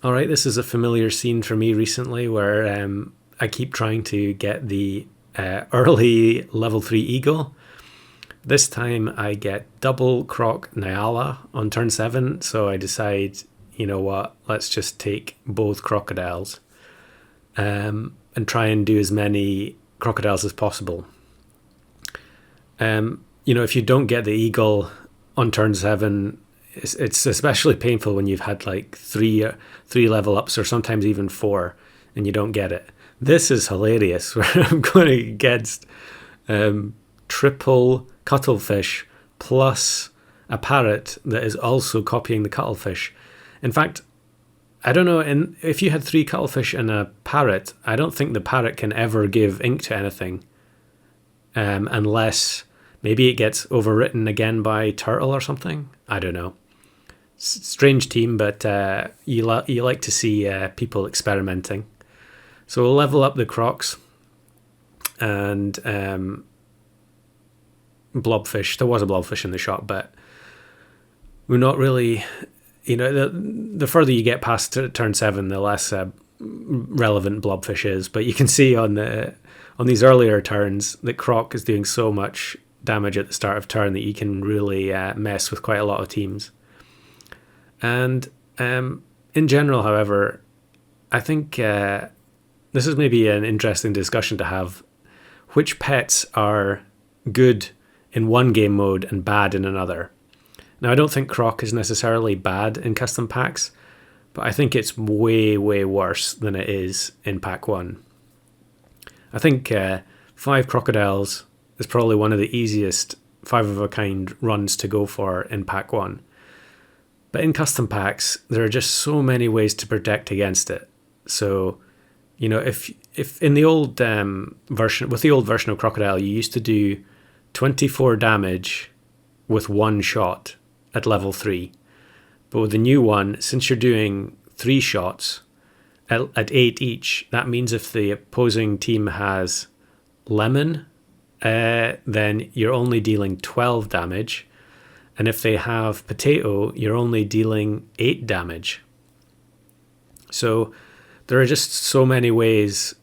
All right, this is a familiar scene for me recently where I keep trying to get the early level 3 eagle. This time I get double Croc Nyala on turn 7, so I decide, you know what, let's just take both crocodiles and try and do as many crocodiles as possible. If you don't get the eagle on turn 7, it's especially painful when you've had like three level ups or sometimes even 4 and you don't get it. This is hilarious where I'm going against triple cuttlefish plus a parrot that is also copying the cuttlefish. In fact, I don't know, if you had 3 cuttlefish and a parrot, I don't think the parrot can ever give ink to anything unless maybe it gets overwritten again by turtle or something. I don't know. Strange team, but you like to see people experimenting. So we'll level up the crocs and blobfish. There was a blobfish in the shot, but we're not really, the further you get past turn 7, the less relevant blobfish is. But you can see on these earlier turns that Croc is doing so much damage at the start of turn that you can really mess with quite a lot of teams. And in general, however, I think this is maybe an interesting discussion to have. Which pets are good in one game mode and bad in another? Now, I don't think Croc is necessarily bad in custom packs, but I think it's way, way worse than it is in pack 1. I think 5 crocodiles is probably one of the easiest 5-of-a-kind runs to go for in pack 1. But in custom packs, there are just so many ways to protect against it. So, if in the old version, with the old version of Crocodile, you used to do 24 damage with 1 shot at level 3. But with the new one, since you're doing 3 shots at 8 each, that means if the opposing team has lemon, then you're only dealing 12 damage. And if they have potato, you're only dealing 8 damage. So there are just so many ways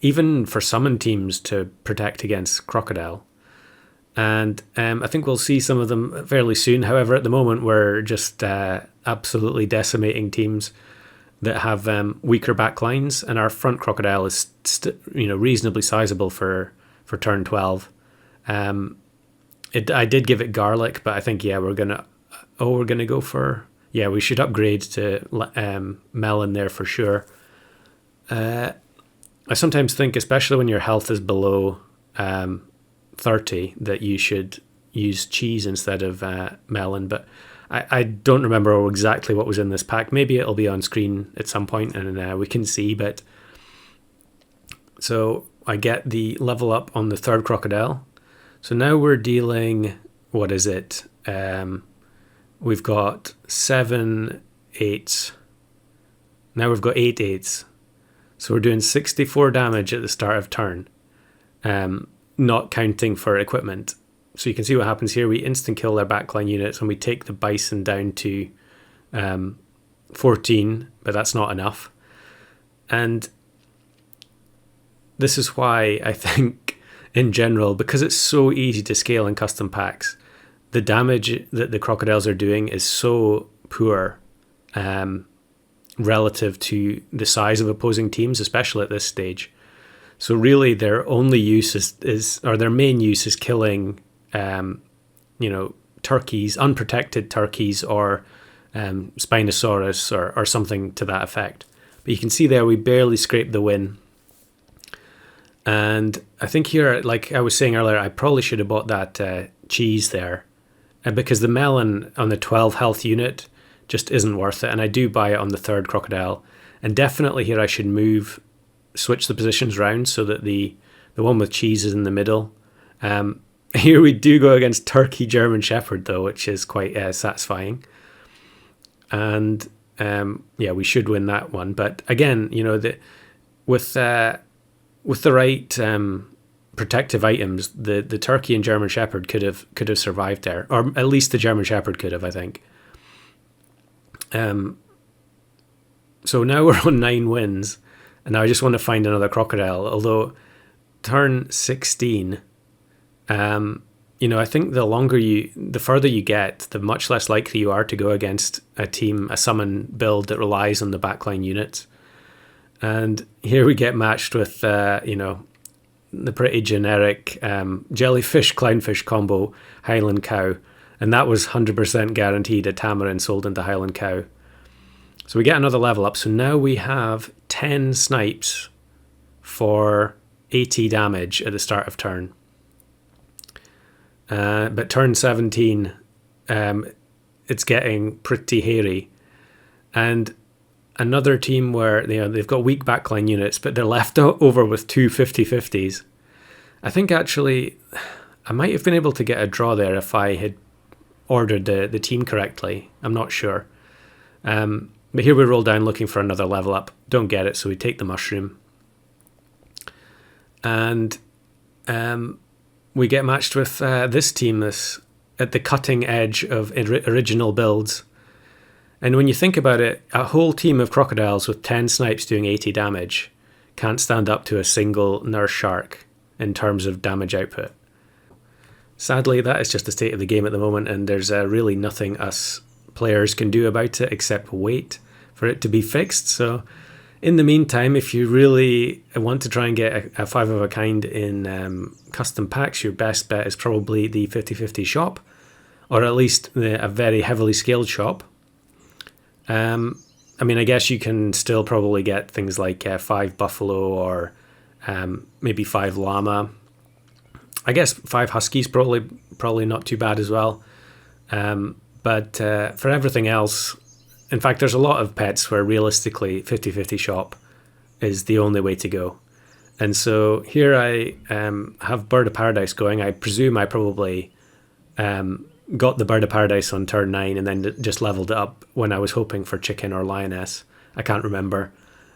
even for summon teams to protect against Crocodile. And I think we'll see some of them fairly soon. However, at the moment, we're just absolutely decimating teams that have weaker backlines. And our front Crocodile is reasonably sizable for turn 12. I did give it garlic, but I think we're gonna go for we should upgrade to melon there for sure. I sometimes think, especially when your health is below 30, that you should use cheese instead of melon. But I don't remember exactly what was in this pack. Maybe it'll be on screen at some point and we can see. But so I get the level up on the 3rd crocodile. So now we're dealing, what is it? We've got 7 8s. Now we've got 8 8s. So we're doing 64 damage at the start of turn, not counting for equipment. So you can see what happens here. We instant kill their backline units and we take the bison down to 14, but that's not enough. And this is why I think, in general, because it's so easy to scale in custom packs, the damage that the crocodiles are doing is so poor relative to the size of opposing teams, especially at this stage. So really their only use their main use is killing turkeys, unprotected turkeys, or Spinosaurus or something to that effect. But you can see there we barely scraped the win. And I think here, like I was saying earlier, I probably should have bought that cheese there, because the melon on the 12 health unit just isn't worth it. And I do buy it on the 3rd crocodile. And definitely here I should switch the positions around so that the one with cheese is in the middle. Here we do go against Turkey German Shepherd though, which is quite satisfying. And we should win that one. But again, with the right protective items, the Turkey and German Shepherd could have survived there, or at least the German Shepherd could have, I think. So now we're on 9 wins, and now I just want to find another Crocodile. Although turn 16, I think the further you get, the much less likely you are to go against a summon build that relies on the backline units. And here we get matched with, the pretty generic jellyfish clownfish combo Highland Cow, and that was 100% guaranteed a Tamarin sold into Highland Cow. So we get another level up. So now we have 10 snipes for 80 damage at the start of turn. But turn 17, it's getting pretty hairy. And another team where they've got weak backline units, but they're left over with two 50-50s. I think actually I might have been able to get a draw there if I had ordered the team correctly. I'm not sure. But here we roll down looking for another level up. Don't get it, so we take the mushroom. And we get matched with this team at the cutting edge of original builds. And when you think about it, a whole team of crocodiles with 10 snipes doing 80 damage can't stand up to a single nurse shark in terms of damage output. Sadly, that is just the state of the game at the moment, and there's really nothing us players can do about it except wait for it to be fixed. So in the meantime, if you really want to try and get a 5 of a kind in custom packs, your best bet is probably the 50-50 shop, or at least a very heavily scaled shop. I guess you can still probably get things like 5 buffalo or maybe 5 llama. I guess 5 huskies probably not too bad as well. But for everything else, in fact, there's a lot of pets where realistically 50-50 shop is the only way to go. And so here I have Bird of Paradise going. I presume I probably got the Bird of Paradise on turn 9 and then just leveled it up when I was hoping for chicken or lioness. I can't remember.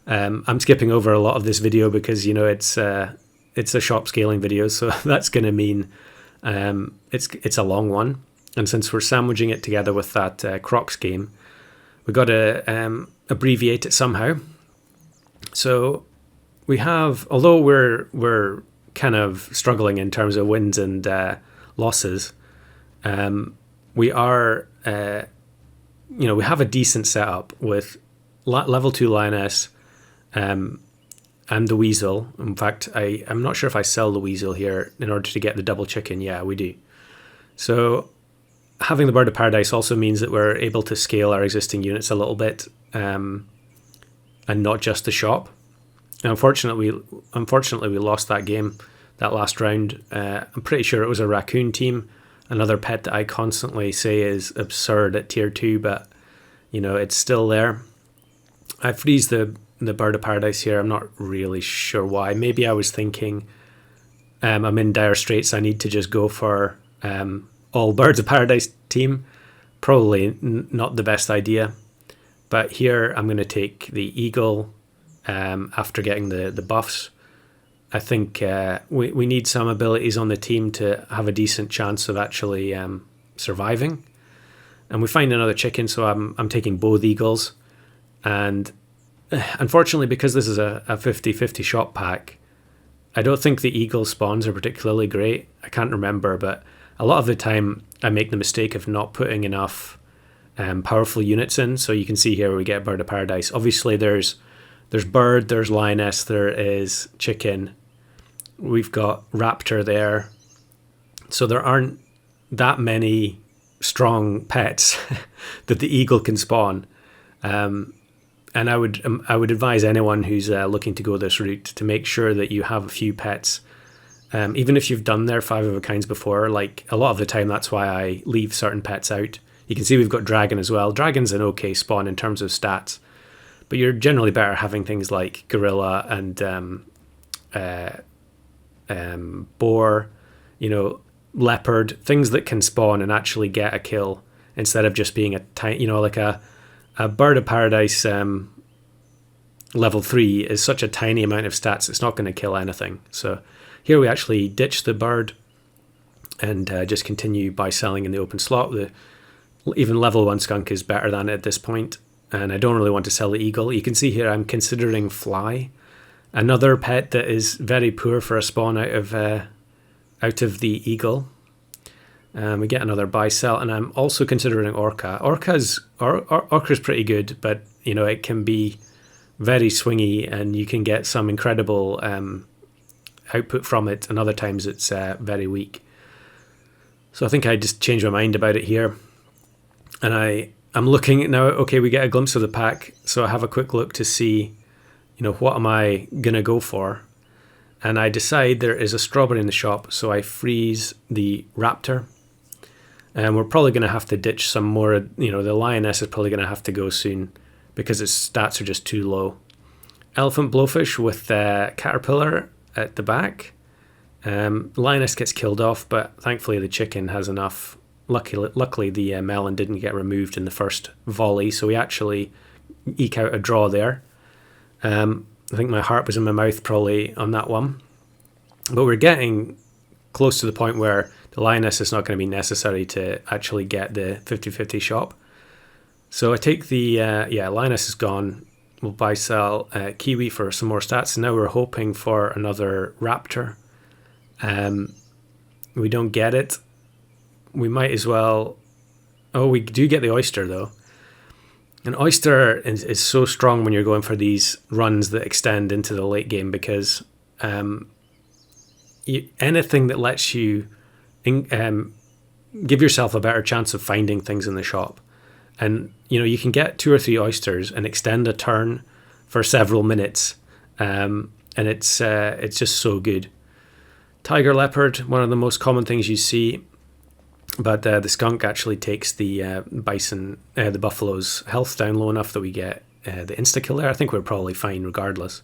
I'm skipping over a lot of this video because, it's a shop scaling video, so that's going to mean it's a long one. And since we're sandwiching it together with that Crocs game, we've got to abbreviate it somehow. So we have, although we're kind of struggling in terms of wins and losses, we are, we have a decent setup with level 2 lioness and the weasel. In fact, I'm not sure if I sell the weasel here in order to get the double chicken. Yeah, we do. So having the Bird of Paradise also means that we're able to scale our existing units a little bit, and not just the shop. And unfortunately, we lost that game, that last round. I'm pretty sure it was a raccoon team, another pet that I constantly say is absurd at tier 2, but it's still there. I freeze the Bird of Paradise here. I'm not really sure why. Maybe I was thinking I'm in dire straits. I need to just go for all Birds of Paradise team. Probably not the best idea. But here I'm going to take the eagle after getting the buffs. I think we need some abilities on the team to have a decent chance of actually surviving. And we find another chicken, so I'm taking both eagles. And unfortunately, because this is a 50-50 shop pack, I don't think the eagle spawns are particularly great. I can't remember, but a lot of the time I make the mistake of not putting enough powerful units in. So you can see here we get Bird of Paradise. Obviously, there's bird, there's lioness, there is chicken. We've got raptor there. So there aren't that many strong pets that the eagle can spawn. And I would advise anyone who's looking to go this route to make sure that you have a few pets. Even if you've done their 5 of a kinds before, like a lot of the time, that's why I leave certain pets out. You can see we've got dragon as well. Dragon's an okay spawn in terms of stats, but you're generally better having things like gorilla and boar, leopard, things that can spawn and actually get a kill instead of just being a tiny, like a Bird of Paradise level 3 is such a tiny amount of stats, it's not going to kill anything. So here we actually ditch the bird and just continue by selling in the open slot. Even level 1 skunk is better than it at this point. and I don't really want to sell the eagle. You can see here I'm considering fly, another pet that is very poor for a spawn out of the eagle. We get another buy sell, and I'm also considering orca. Orca's pretty good, but it can be very swingy, and you can get some incredible output from it, and other times it's very weak. So I think I just changed my mind about it here, and I'm looking at now. Okay, we get a glimpse of the pack, so I have a quick look to see, what am I gonna go for, and I decide there is a strawberry in the shop, so I freeze the raptor, and we're probably gonna have to ditch some more. The lioness is probably gonna have to go soon because its stats are just too low. Elephant blowfish with caterpillar at the back. Lioness gets killed off, but thankfully the chicken has enough. Luckily the melon didn't get removed in the first volley, so we actually eke out a draw there. I think my heart was in my mouth probably on that one, but we're getting close to the point where the lioness is not going to be necessary to actually get the 50-50 shop. So I take the lioness is gone. We'll buy sell kiwi for some more stats. Now we're hoping for another raptor. We don't get it. We might as well. Oh, we do get the oyster though. An oyster is so strong when you're going for these runs that extend into the late game, because anything that lets you give yourself a better chance of finding things in the shop. And you can get 2 or 3 oysters and extend a turn for several minutes, and it's just so good. Tiger leopard, one of the most common things you see, but the skunk actually takes the the buffalo's health down low enough that we get the insta kill there. I think we're probably fine regardless.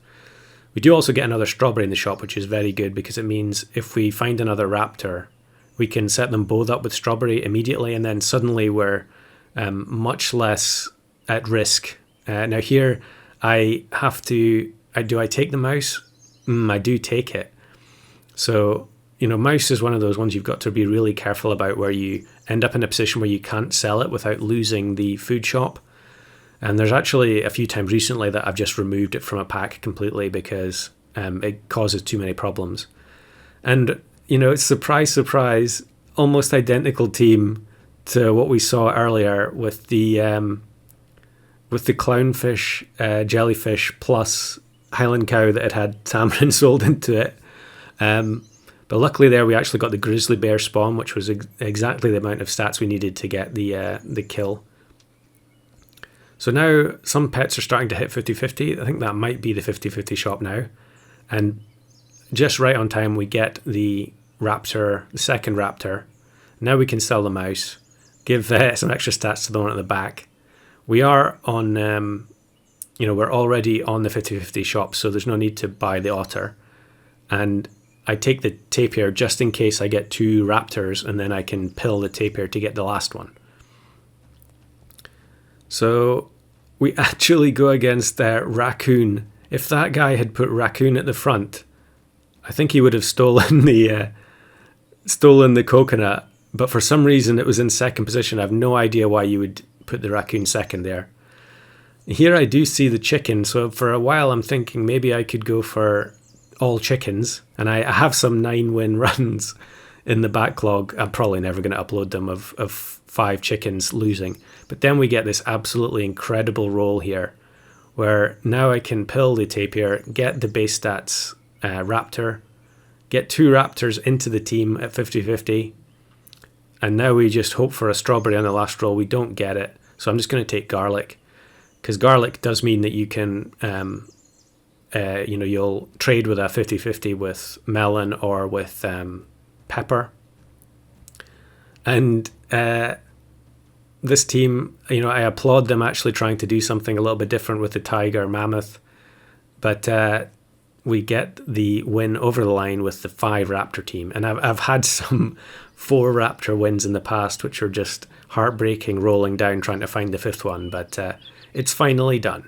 We do also get another strawberry in the shop, which is very good because it means if we find another raptor, we can set them both up with strawberry immediately, and then suddenly we're much less at risk. Now here I have to, do I take the mouse? I do take it. So, mouse is one of those ones you've got to be really careful about, where you end up in a position where you can't sell it without losing the food shop. And there's actually a few times recently that I've just removed it from a pack completely because it causes too many problems. And, it's surprise, almost identical team to what we saw earlier with the clownfish, jellyfish plus Highland cow that had tamarin sold into it. But luckily there we actually got the grizzly bear spawn, which was exactly the amount of stats we needed to get the kill. So now some pets are starting to hit 50-50. I think that might be the 50-50 shop now. And just right on time we get the raptor, the second raptor. Now we can sell the mouse, give some extra stats to the one at the back. We are on, we're already on the 50-50 shop, so there's no need to buy the otter. And I take the tapir just in case I get 2 raptors, and then I can pill the tapir to get the last one. So we actually go against raccoon. If that guy had put raccoon at the front, I think he would have stolen the coconut. But for some reason it was in second position. I have no idea why you would put the raccoon second there. Here I do see the chicken, so for a while I'm thinking maybe I could go for all chickens, and I have some 9-win runs in the backlog. I'm probably never going to upload them of 5 chickens losing. But then we get this absolutely incredible roll here, where now I can pill the tapir, get the base stats raptor, get 2 raptors into the team at 50-50, and now we just hope for a strawberry on the last roll. We don't get it, so I'm just going to take garlic, because garlic does mean that you can you'll trade with a 50-50 with melon or with pepper. And this team, I applaud them actually trying to do something a little bit different with the tiger mammoth, but we get the win over the line with the 5 raptor team. And I've had some 4 raptor wins in the past, which are just heartbreaking, rolling down trying to find the 5th one, but it's finally done.